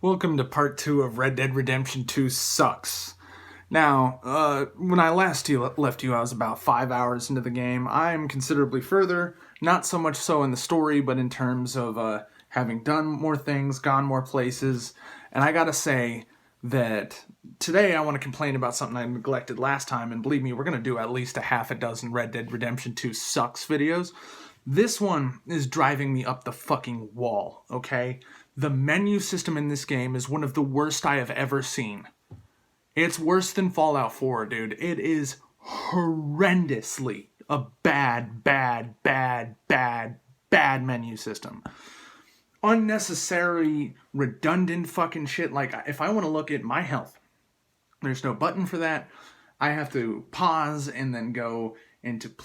Welcome to part 2 of Red Dead Redemption 2 Sucks. Now, when I left you, I was about 5 hours into the game. I'm considerably further, not so much so in the story, but in terms of having done more things, gone more places. And I gotta say that today I want to complain about something I neglected last time, and believe me, we're gonna do at least a half a dozen Red Dead Redemption 2 Sucks videos. This one is driving me up the fucking wall, okay? The menu system in this game is one of the worst I have ever seen. It's worse than Fallout 4, dude. It is horrendously a bad menu system. Unnecessary, redundant fucking shit. Like, if I want to look at my health, there's no button for that. I have to pause and then go into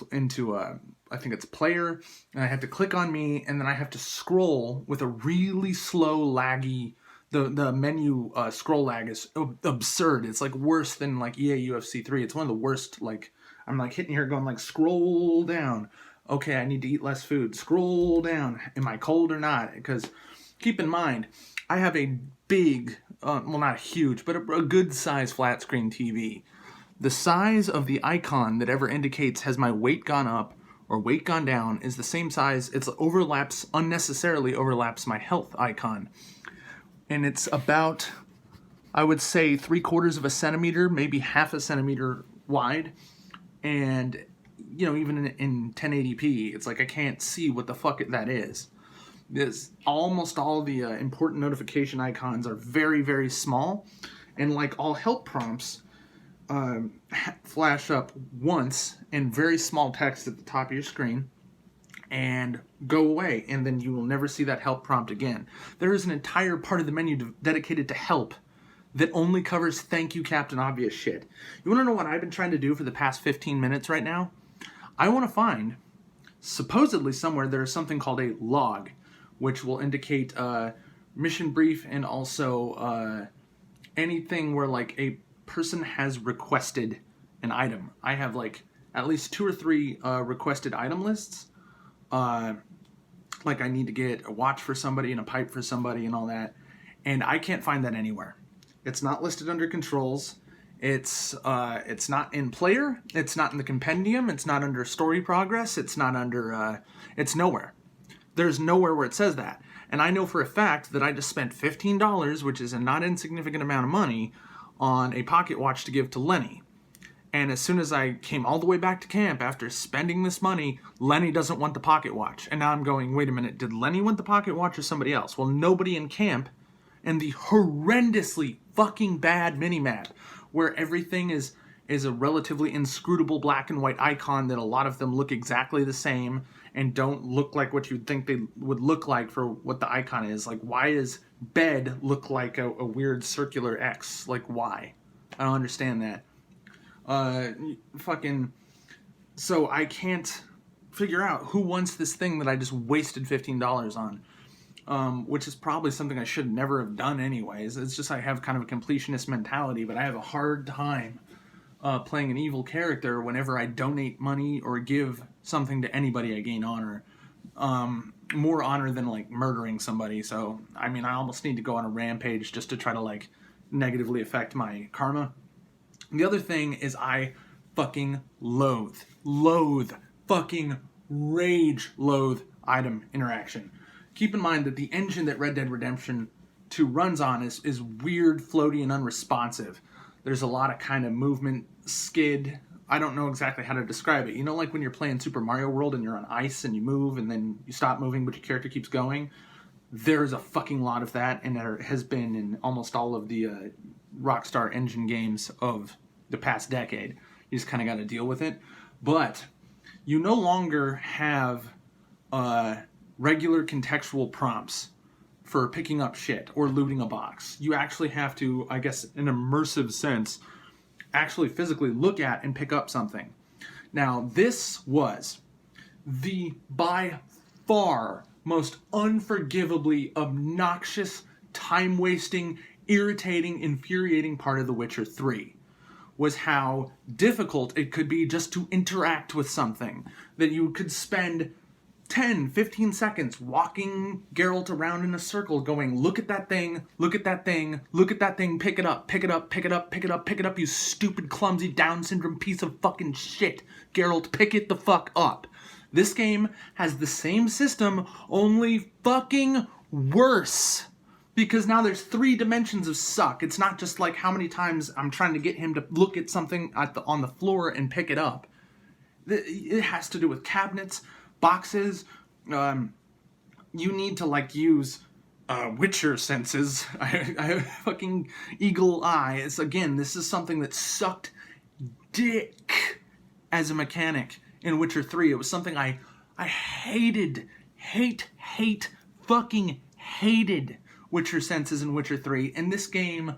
I think it's player, and I have to click on me, and then I have to scroll with a really slow, laggy. The menu scroll lag is absurd. It's like worse than like EA UFC 3. It's one of the worst. Like, I'm like hitting here going like scroll down. Okay, I need to eat less food. Scroll down. Am I cold or not? Because keep in mind, I have a big, well, not huge, but a good size flat screen TV. The size of the icon that ever indicates has my weight gone up or weight gone down is the same size. It unnecessarily overlaps my health icon. And it's about, I would say, 3/4 of a centimeter, maybe half a centimeter wide. And, you know, even in 1080p, it's like I can't see what the fuck that is. Almost all the important notification icons are very, very small. And like all help prompts, flash up once in very small text at the top of your screen and go away, and then you will never see that help prompt again. There is an entire part of the menu dedicated to help that only covers thank you Captain Obvious shit. You want to know what I've been trying to do for the past 15 minutes right now? I want to find, supposedly somewhere, there is something called a log, which will indicate mission brief and also anything where like a person has requested an item. I have like at least 2 or 3 requested item lists. Like I need to get a watch for somebody and a pipe for somebody and all that. And I can't find that anywhere. It's not listed under controls. It's not in player. It's not in the compendium. It's not under story progress. It's not under, it's nowhere. There's nowhere where it says that. And I know for a fact that I just spent $15, which is a not insignificant amount of money, on a pocket watch to give to Lenny. And as soon as I came all the way back to camp after spending this money, Lenny doesn't want the pocket watch. And now I'm going, wait a minute, did Lenny want the pocket watch or somebody else? Well, nobody in camp, and the horrendously fucking bad minimap where everything is a relatively inscrutable black and white icon that a lot of them look exactly the same and don't look like what you'd think they would look like for what the icon is. Like, why does bed look like a weird circular X? Like, why? I don't understand that. So I can't figure out who wants this thing that I just wasted $15 on, which is probably something I should never have done anyways. It's just I have kind of a completionist mentality, but I have a hard time playing an evil character. Whenever I donate money or give something to anybody, I gain honor. More honor than like murdering somebody. So, I mean, I almost need to go on a rampage just to try to like negatively affect my karma. The other thing is I fucking loathe item interaction. Keep in mind that the engine that Red Dead Redemption 2 runs on is weird, floaty, and unresponsive. There's a lot of kind of movement skid. I don't know exactly how to describe it. You know, like when you're playing Super Mario World and you're on ice and you move and then you stop moving but your character keeps going? There's a fucking lot of that, and there has been in almost all of the Rockstar engine games of the past decade. You just kind of got to deal with it. But you no longer have regular contextual prompts for picking up shit or looting a box. You actually have to, I guess, in an immersive sense, actually physically look at and pick up something. Now, this was the by far most unforgivably obnoxious, time-wasting, irritating, infuriating part of The Witcher 3. Was how difficult it could be just to interact with something. That you could spend 10, 15 seconds walking Geralt around in a circle going, look at that thing, look at that thing, look at that thing, pick it up, pick it up, pick it up, pick it up, pick it up, you stupid, clumsy, Down syndrome piece of fucking shit. Geralt, pick it the fuck up. This game has the same system, only fucking worse. Because now there's 3 dimensions of suck. It's not just like how many times I'm trying to get him to look at something on the floor and pick it up. It has to do with cabinets, boxes. You need to like use Witcher senses. I have fucking eagle eye. This is something that sucked dick as a mechanic in Witcher 3. It was something I hated. Fucking hated Witcher senses in Witcher 3. And this game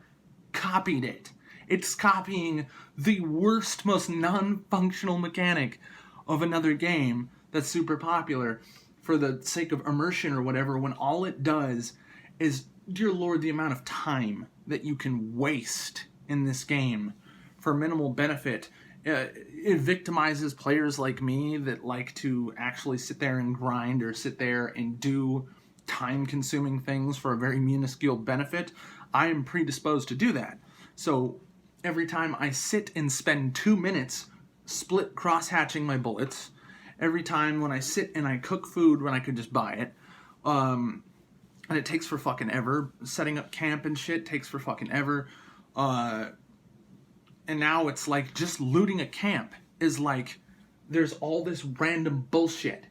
copied it. It's copying the worst, most non-functional mechanic of another game that's super popular for the sake of immersion or whatever, when all it does is, dear Lord, the amount of time that you can waste in this game for minimal benefit. It victimizes players like me that like to actually sit there and grind or sit there and do time-consuming things for a very minuscule benefit. I am predisposed to do that. So every time I sit and spend 2 minutes split cross-hatching my bullets, every time when I sit and I cook food when I could just buy it, and it takes for fucking ever, setting up camp and shit takes for fucking ever, and now it's like just looting a camp is like, there's all this random bullshit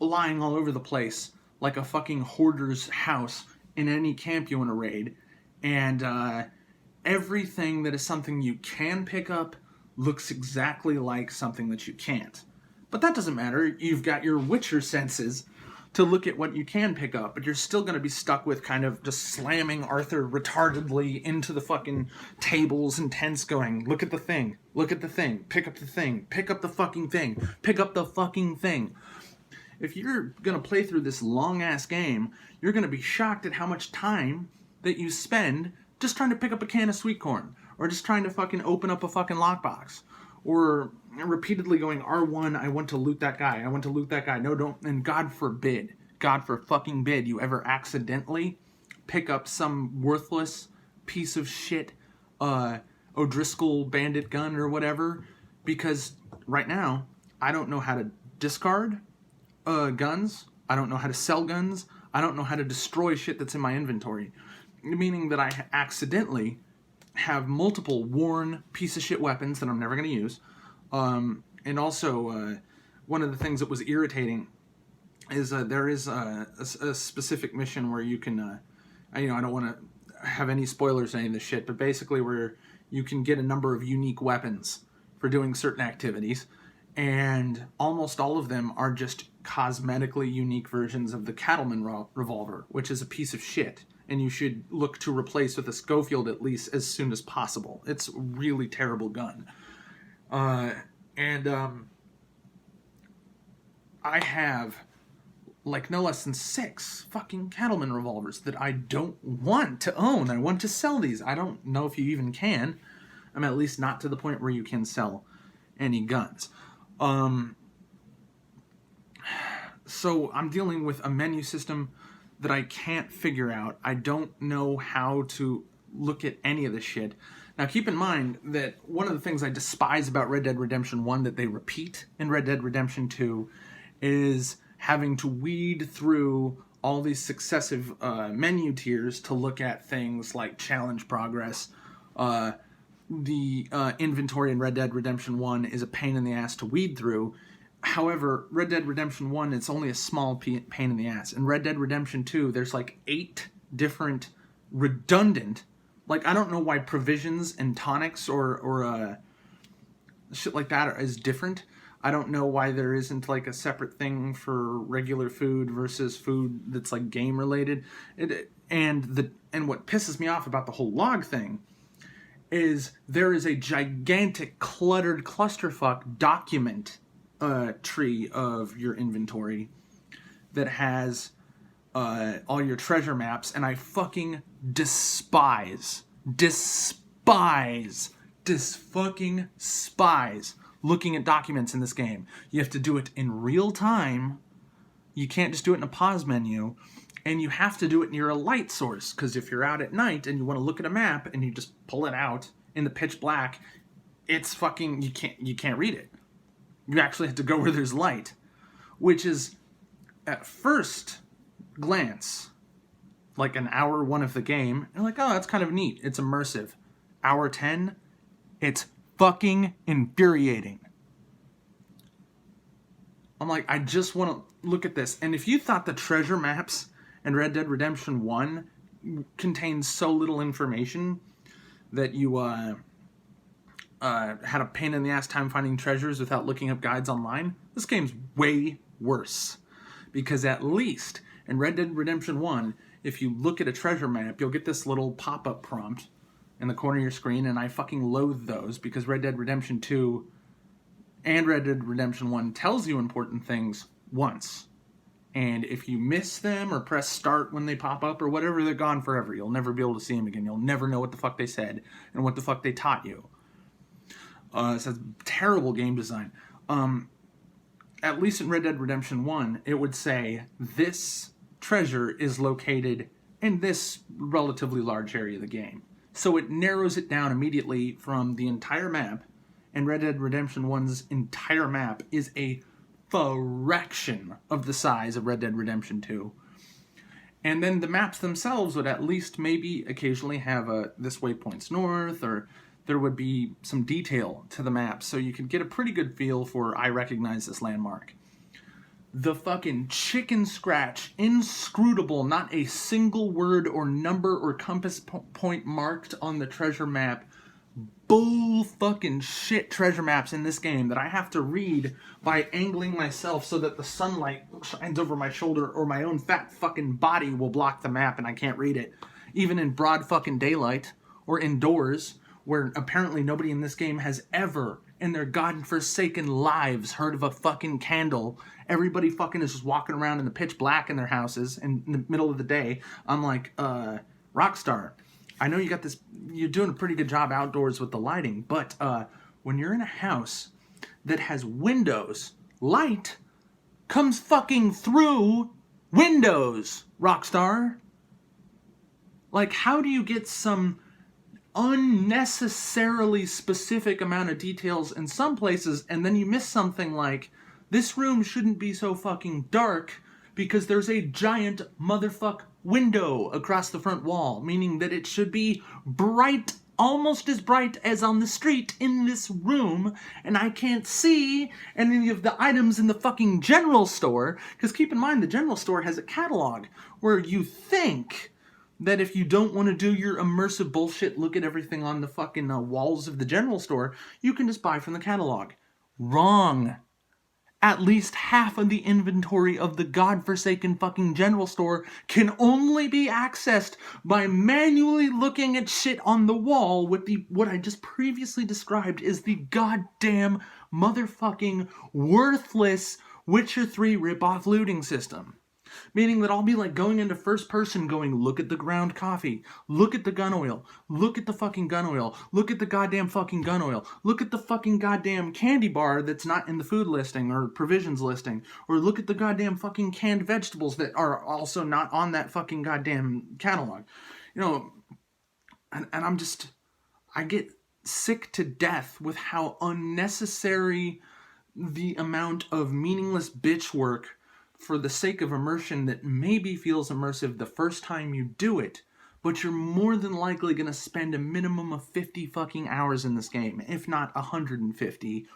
lying all over the place, like a fucking hoarder's house in any camp you want to raid, and everything that is something you can pick up looks exactly like something that you can't. But that doesn't matter. You've got your Witcher senses to look at what you can pick up, but you're still going to be stuck with kind of just slamming Arthur retardedly into the fucking tables and tents going, look at the thing, look at the thing, pick up the thing, pick up the fucking thing, pick up the fucking thing. If you're going to play through this long-ass game, you're going to be shocked at how much time that you spend just trying to pick up a can of sweet corn, or just trying to fucking open up a fucking lockbox, or repeatedly going, R1, I want to loot that guy, I want to loot that guy, no, don't, and God forbid you ever accidentally pick up some worthless piece of shit, O'Driscoll bandit gun or whatever, because right now, I don't know how to discard guns, I don't know how to sell guns, I don't know how to destroy shit that's in my inventory. Meaning that I accidentally have multiple worn piece of shit weapons that I'm never going to use. And also, one of the things that was irritating is there is a specific mission where you can, I don't want to have any spoilers or any of this shit, but basically where you can get a number of unique weapons for doing certain activities, and almost all of them are just cosmetically unique versions of the Cattleman revolver, which is a piece of shit, and you should look to replace with a Schofield at least as soon as possible. It's a really terrible gun. I have like no less than 6 fucking Cattleman revolvers that I don't want to own. I want to sell these. I don't know if you even can. I'm at least not to the point where you can sell any guns. So I'm dealing with a menu system that I can't figure out. I don't know how to look at any of this shit. Now keep in mind that one of the things I despise about Red Dead Redemption 1 that they repeat in Red Dead Redemption 2 is having to weed through all these successive menu tiers to look at things like challenge progress. The inventory in Red Dead Redemption 1 is a pain in the ass to weed through. However, Red Dead Redemption 1, it's only a small pain in the ass. In Red Dead Redemption 2, there's like 8 different redundant, like I don't know why provisions and tonics or shit like that is different. I don't know why there isn't like a separate thing for regular food versus food that's like game related. And what pisses me off about the whole log thing is there is a gigantic cluttered clusterfuck document tree of your inventory that has all your treasure maps, and I fucking despise looking at documents in this game. You have to do it in real time You can't just do it in a pause menu, and you have to do it near a light source, because if you're out at night and you want to look at a map and you just pull it out in the pitch black, it's fucking, you can't read it. You actually have to go where there's light, which is, at first glance, like an hour 1 of the game, and like, oh, that's kind of neat. It's immersive. Hour 10, it's fucking infuriating. I'm like, I just want to look at this. And if you thought the treasure maps in Red Dead Redemption 1 contained so little information that you had a pain in the ass time finding treasures without looking up guides online, this game's way worse. Because at least in Red Dead Redemption 1, if you look at a treasure map, you'll get this little pop-up prompt in the corner of your screen, and I fucking loathe those, because Red Dead Redemption 2 and Red Dead Redemption 1 tells you important things once. And if you miss them or press start when they pop up or whatever, they're gone forever. You'll never be able to see them again. You'll never know what the fuck they said and what the fuck they taught you. So that's terrible game design. At least in Red Dead Redemption 1, it would say, this treasure is located in this relatively large area of the game. So it narrows it down immediately from the entire map, and Red Dead Redemption 1's entire map is a fraction of the size of Red Dead Redemption 2. And then the maps themselves would at least maybe occasionally have this way points north, or there would be some detail to the map, so you could get a pretty good feel for, I recognize this landmark. The fucking chicken scratch, inscrutable, not a single word or number or compass point marked on the treasure map, bull fucking shit treasure maps in this game that I have to read by angling myself so that the sunlight shines over my shoulder, or my own fat fucking body will block the map and I can't read it. Even in broad fucking daylight, or indoors, where apparently nobody in this game has ever in their godforsaken lives heard of a fucking candle. Everybody fucking is just walking around in the pitch black in their houses in the middle of the day. I'm like, Rockstar, I know you got this, you're doing a pretty good job outdoors with the lighting, but when you're in a house that has windows, light comes fucking through windows, Rockstar. Like, how do you get some unnecessarily specific amount of details in some places, and then you miss something like, this room shouldn't be so fucking dark because there's a giant motherfuck window across the front wall, meaning that it should be bright, almost as bright as on the street in this room, and I can't see any of the items in the fucking general store, because keep in mind, the general store has a catalog where you think that if you don't want to do your immersive bullshit, look at everything on the fucking walls of the general store, you can just buy from the catalog. Wrong. At least half of the inventory of the godforsaken fucking general store can only be accessed by manually looking at shit on the wall with what I just previously described as the goddamn motherfucking worthless Witcher 3 ripoff looting system. Meaning that I'll be like going into first person going, look at the ground coffee, look at the gun oil, look at the fucking gun oil, look at the goddamn fucking gun oil, look at the fucking goddamn candy bar that's not in the food listing or provisions listing, or look at the goddamn fucking canned vegetables that are also not on that fucking goddamn catalog. You know, and I'm just, I get sick to death with how unnecessary the amount of meaningless bitch work for the sake of immersion that maybe feels immersive the first time you do it, but you're more than likely going to spend a minimum of 50 fucking hours in this game, if not 150.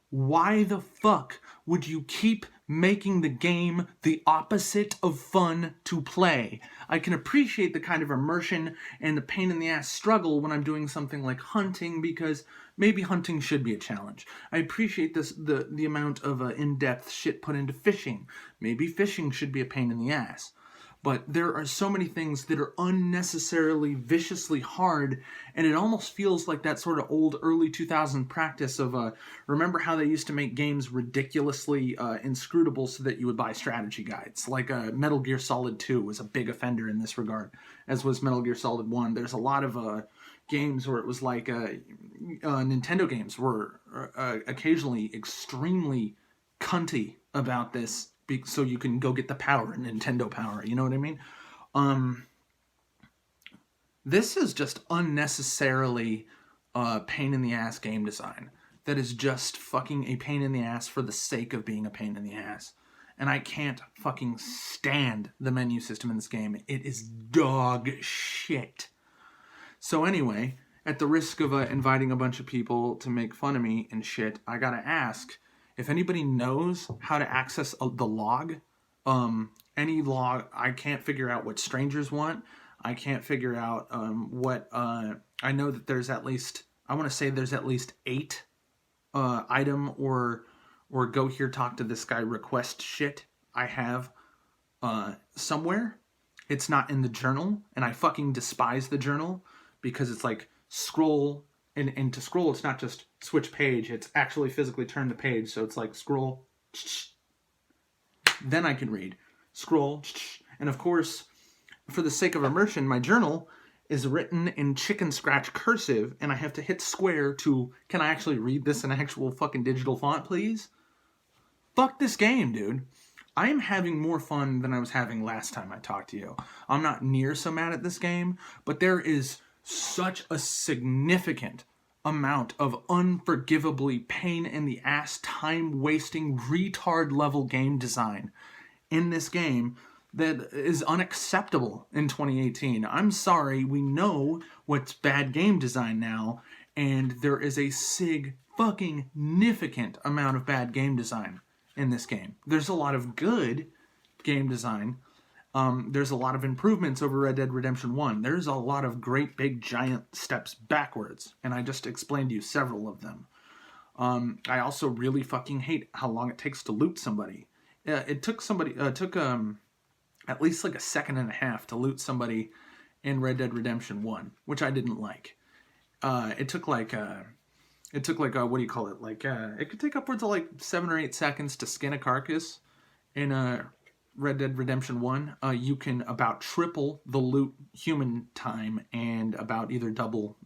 Why the fuck would you keep making the game the opposite of fun to play? I can appreciate the kind of immersion and the pain in the ass struggle when I'm doing something like hunting, because maybe hunting should be a challenge. I appreciate the amount of in-depth shit put into fishing. Maybe fishing should be a pain in the ass. But there are so many things that are unnecessarily viciously hard, and it almost feels like that sort of old early 2000 practice of, remember how they used to make games ridiculously inscrutable so that you would buy strategy guides? Like Metal Gear Solid 2 was a big offender in this regard, as was Metal Gear Solid 1. There's a lot of games where it was like Nintendo games were occasionally extremely cunty about this so you can go get the power, Nintendo power. You know what I mean? This is just unnecessarily pain in the ass game design. That is just fucking a pain in the ass for the sake of being a pain in the ass. And I can't fucking stand the menu system in this game. It is dog shit. So anyway, at the risk of inviting a bunch of people to make fun of me and shit, I gotta ask if anybody knows how to access the log. Any log. I can't figure out what strangers want. I can't figure out what. I know that there's at least. I want to say there's at least 8 item or go here, talk to this guy request shit I have somewhere. It's not in the journal, and I fucking despise the journal because it's like scroll, and to scroll it's not just switch page, it's actually physically turn the page, so it's like scroll, then I can read, scroll, and of course, for the sake of immersion, my journal is written in chicken scratch cursive, and I have to hit square to, can I actually read this in actual fucking digital font, please? Fuck this game, dude. I am having more fun than I was having last time I talked to you. I'm not near so mad at this game, but there is such a significant amount of unforgivably pain in the ass, time-wasting, retard-level game design in this game that is unacceptable in 2018. I'm sorry, we know what's bad game design now, and there is a significant amount of bad game design in this game. There's a lot of good game design. There's a lot of improvements over Red Dead Redemption 1. There's a lot of great big giant steps backwards, and I just explained to you several of them. I also really fucking hate how long it takes to loot somebody. It took at least like a second and a half to loot somebody in Red Dead Redemption 1, which I didn't like. It took like what do you call it? Like, it could take upwards of like 7 or 8 seconds to skin a carcass in Red Dead Redemption 1. You can about triple the loot human time and about either double,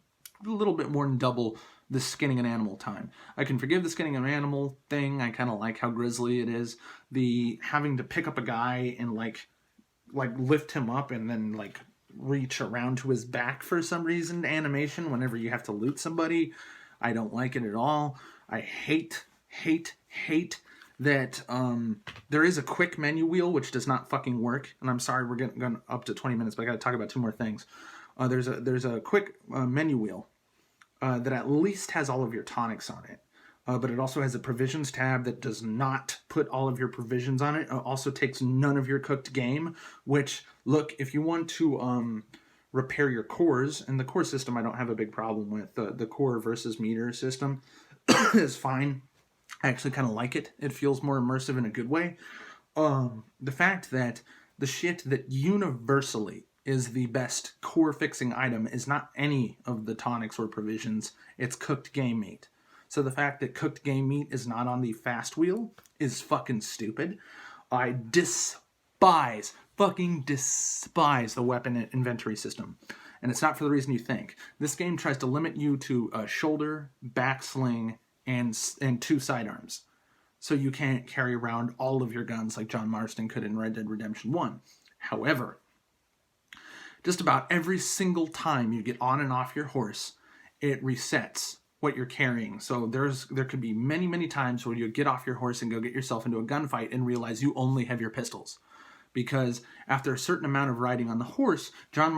a little bit more than double the skinning an animal time. I can forgive the skinning an animal thing. I kind of like how grisly it is. The having to pick up a guy and like lift him up and then like reach around to his back for some reason animation whenever you have to loot somebody, I don't like it at all. I hate that there is a quick menu wheel which does not fucking work. And I'm sorry we're getting up to 20 minutes, but I got to talk about 2 more things. There's a quick menu wheel that at least has all of your tonics on it. But it also has a provisions tab that does not put all of your provisions on it. It also takes none of your cooked game, which, look, if you want to repair your cores, and the core system I don't have a big problem with. The core versus meter system is fine. I actually kind of like it. It feels more immersive in a good way. The fact that the shit that universally is the best core fixing item is not any of the tonics or provisions, it's cooked game meat. So the fact that cooked game meat is not on the fast wheel is fucking stupid. I fucking despise the weapon inventory system. And it's not for the reason you think. This game tries to limit you to a shoulder, backsling, and 2 sidearms. So you can't carry around all of your guns like John Marston could in Red Dead Redemption 1. However, just about every single time you get on and off your horse, it resets what you're carrying. So there could be many times where you get off your horse and go get yourself into a gunfight and realize you only have your pistols. Because after a certain amount of riding on the horse, Arthur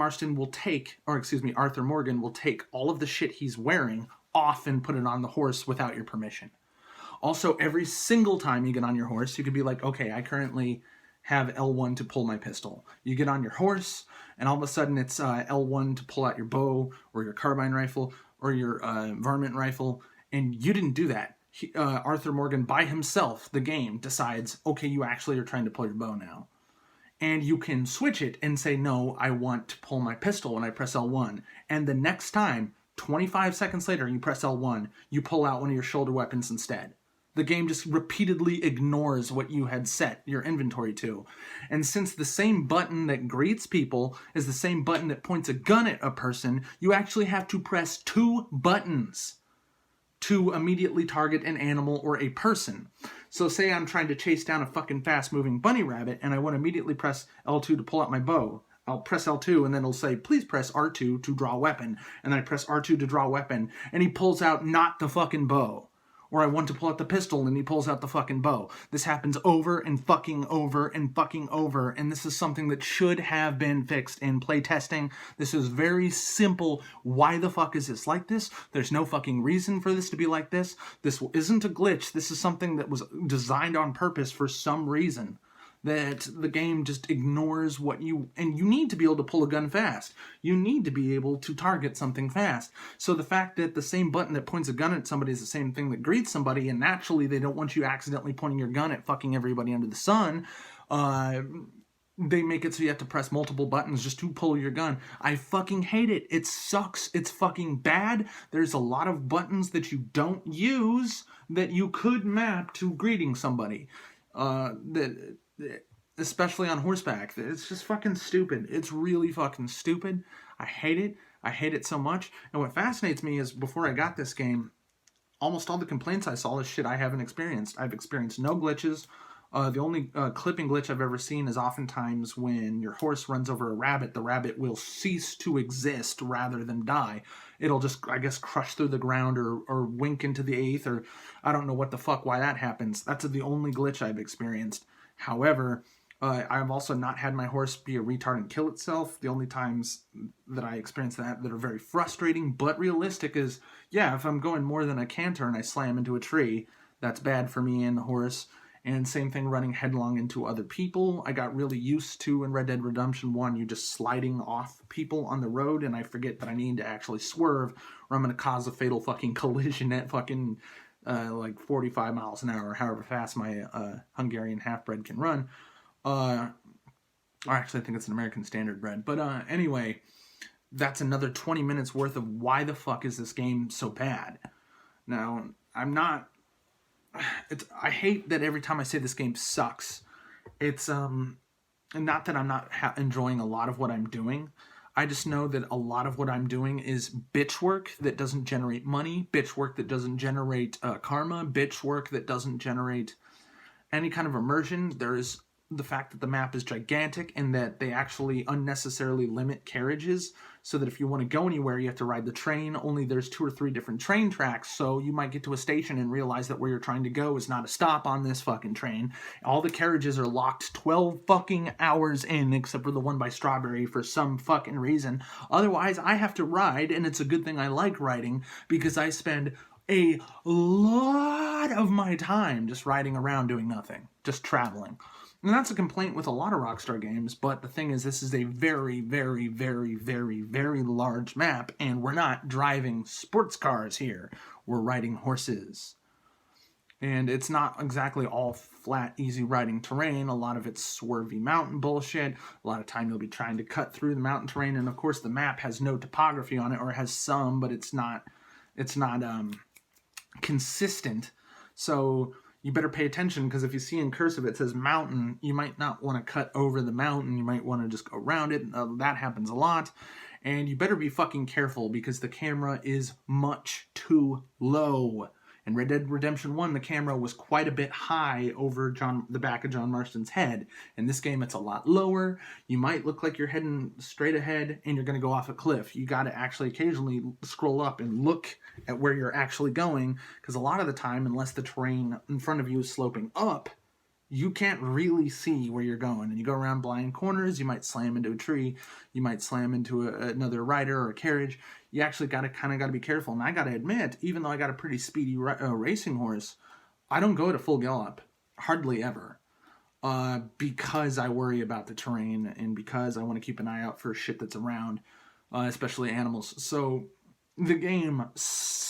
Morgan will take all of the shit he's wearing off and put it on the horse without your permission. Also, every single time you get on your horse, you could be like, okay, I currently have L1 to pull my pistol. You get on your horse, and all of a sudden it's L1 to pull out your bow or your carbine rifle or your varmint rifle, and you didn't do that. Arthur Morgan, by himself, the game, decides, okay, you actually are trying to pull your bow now. And you can switch it and say, no, I want to pull my pistol when I press L1. And the next time, 25 seconds later, you press L1, you pull out one of your shoulder weapons instead. The game just repeatedly ignores what you had set your inventory to. And since the same button that greets people is the same button that points a gun at a person, you actually have to press 2 buttons to immediately target an animal or a person. So say I'm trying to chase down a fucking fast-moving bunny rabbit, and I want to immediately press L2 to pull out my bow. I'll press L2, and then it'll say, please press R2 to draw a weapon. And then I press R2 to draw a weapon, and he pulls out not the fucking bow. Or I want to pull out the pistol, and he pulls out the fucking bow. This happens over and fucking over and fucking over, and this is something that should have been fixed in playtesting. This is very simple. Why the fuck is this like this? There's no fucking reason for this to be like this. This isn't a glitch. This is something that was designed on purpose for some reason. That the game just ignores what you... And you need to be able to pull a gun fast. You need to be able to target something fast. So the fact that the same button that points a gun at somebody is the same thing that greets somebody, and naturally they don't want you accidentally pointing your gun at fucking everybody under the sun, they make it so you have to press multiple buttons just to pull your gun. I fucking hate it. It sucks. It's fucking bad. There's a lot of buttons that you don't use that you could map to greeting somebody. Especially on horseback. It's just fucking stupid. It's really fucking stupid. I hate it. I hate it so much. And what fascinates me is before I got this game, almost all the complaints I saw is shit I haven't experienced. I've experienced no glitches. The only clipping glitch I've ever seen is oftentimes when your horse runs over a rabbit, the rabbit will cease to exist rather than die. It'll just, I guess, crush through the ground or wink into the eighth, or I don't know what the fuck why that happens. That's the only glitch I've experienced. However, I've also not had my horse be a retard and kill itself. The only times that I experience that are very frustrating but realistic is, yeah, if I'm going more than a canter and I slam into a tree, that's bad for me and the horse. And same thing running headlong into other people. I got really used to in Red Dead Redemption 1, you just sliding off people on the road, and I forget that I need to actually swerve or I'm going to cause a fatal fucking collision at fucking like 45 miles an hour, however fast my Hungarian half-bred can run. Or actually, I think it's an American standard bred. But anyway, that's another 20 minutes worth of why the fuck is this game so bad. Now, I'm not... I hate that every time I say this game sucks. It's not that I'm not enjoying a lot of what I'm doing. I just know that a lot of what I'm doing is bitch work that doesn't generate money, bitch work that doesn't generate karma, bitch work that doesn't generate any kind of immersion. There's the fact that the map is gigantic and that they actually unnecessarily limit carriages so that if you want to go anywhere, you have to ride the train. Only there's 2 or 3 different train tracks, so you might get to a station and realize that where you're trying to go is not a stop on this fucking train. All the carriages are locked 12 fucking hours in, except for the one by Strawberry for some fucking reason. Otherwise, I have to ride, and it's a good thing I like riding because I spend a lot of my time just riding around doing nothing, just traveling. And that's a complaint with a lot of Rockstar games, but the thing is, this is a very, very, very, very, very large map, and we're not driving sports cars here. We're riding horses. And it's not exactly all flat, easy riding terrain. A lot of it's swervy mountain bullshit. A lot of time you'll be trying to cut through the mountain terrain, and of course the map has no topography on it, or it has some, but it's not consistent. So you better pay attention, because if you see in cursive it says mountain, you might not want to cut over the mountain. You might want to just go around it. That happens a lot. And you better be fucking careful, because the camera is much too low. In Red Dead Redemption 1, the camera was quite a bit high over the back of John Marston's head. In this game, it's a lot lower. You might look like you're heading straight ahead and you're going to go off a cliff. You got to actually occasionally scroll up and look at where you're actually going, because a lot of the time, unless the terrain in front of you is sloping up, you can't really see where you're going. And you go around blind corners, you might slam into a tree, you might slam into another rider or a carriage. You actually got to be careful. And I got to admit, even though I got a pretty speedy racing horse, I don't go to full gallop, hardly ever, because I worry about the terrain and because I want to keep an eye out for shit that's around, especially animals. So the game slows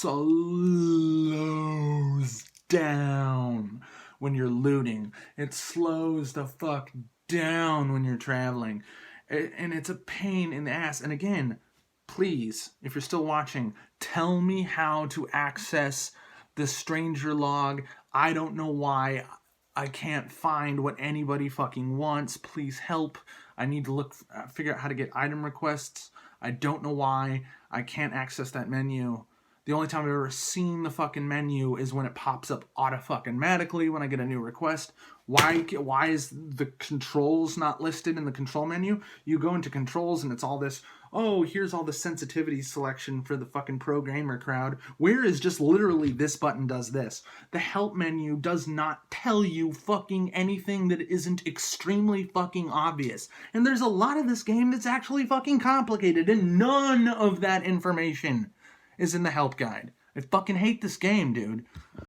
down when you're looting. It slows the fuck down when you're traveling. And it's a pain in the ass. And again, please, if you're still watching, tell me how to access the stranger log. I don't know why I can't find what anybody fucking wants. Please help. I need to figure out how to get item requests. I don't know why I can't access that menu. The only time I've ever seen the fucking menu is when it pops up auto-fucking-matically when I get a new request. Why is the controls not listed in the control menu? You go into controls and it's all this, oh, here's all the sensitivity selection for the fucking programmer crowd. Where is just literally this button does this? The help menu does not tell you fucking anything that isn't extremely fucking obvious. And there's a lot of this game that's actually fucking complicated, and none of that information is in the help guide. I fucking hate this game, dude.